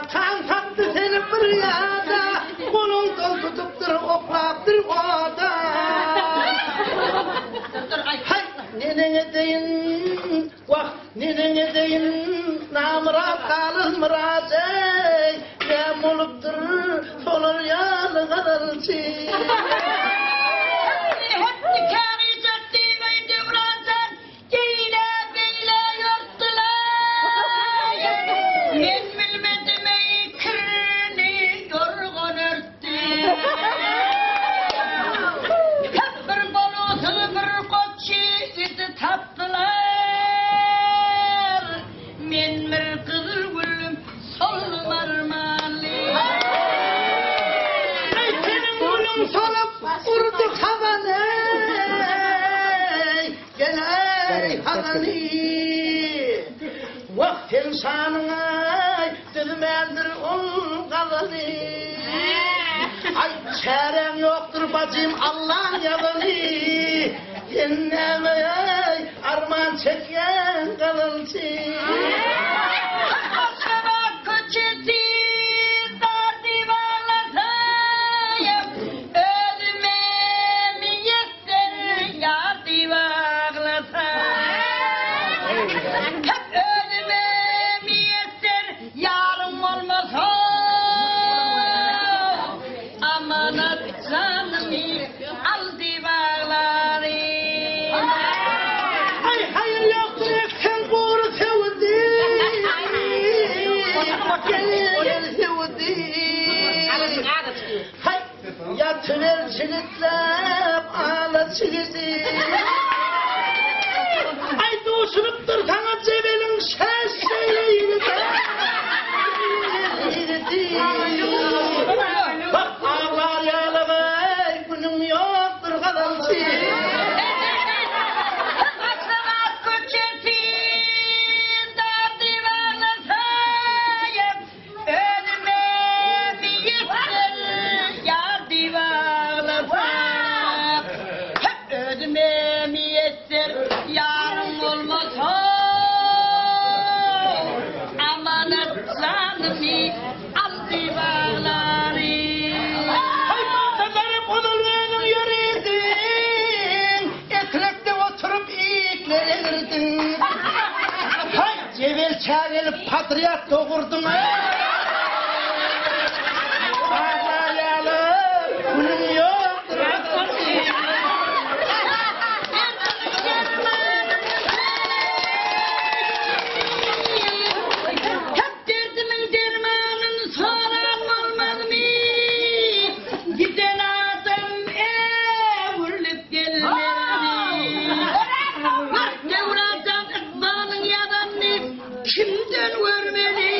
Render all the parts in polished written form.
Atan taktı seni bir yada, kolundan tutuptur, oklaptır oda. Hay, nenene deyin, vah, nenene deyin, namırat kalın mırat ey, nem oluptur, solur yalı kadalçı. Vah insanına dilmendir ol kalanı. Ay çaren yoktur bacım Allah'ın yalanı. Yenneme arman çeken kalıntı. Yatıver çiğitlem ağla çiğidi. Ay doğuşunup sana cebelin ses söyleyini de. Bak ağlar yağlamay bunun yoktur kalıntı. Cebel çağırıp patriot doğurdun ha? Ağlayalı, bunun yoktur. Hep derdimin dermanını soran olmaz mı? Giden adam vurulup gelmedi. Devradan ıkbalın yalanını kimden görmeli?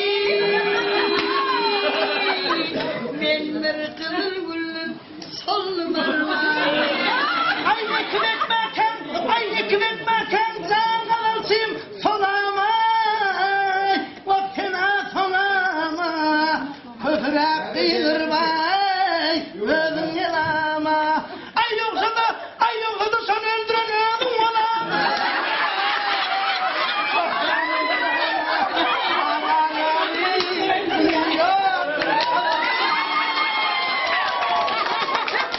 Ben bir kılır buldum, solum armağan. Ay hükümet maken, ay hükümet maken, sen kalıntıyım solama. Vaktına solama, köpürek kıyırmay, ödün yalama. Ay yoksa da sen öldüren ödün olama.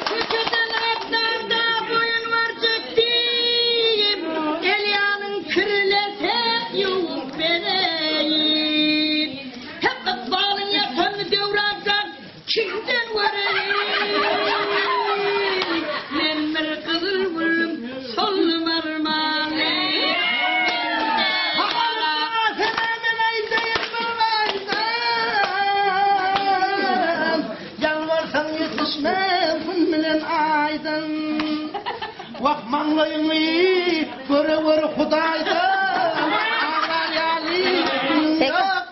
Köşeden atlarda boyun var çektiğim, Elya'nın kırılese yok vereyim. Hep ıkbalın yasanı devradan kimden göreyim? Ben bir kızıl buldum, solum armağanı. Yalvarsan yetişmez bilen aydın. Vak manlayını göre Hudaydan. Ağlar yali, yok.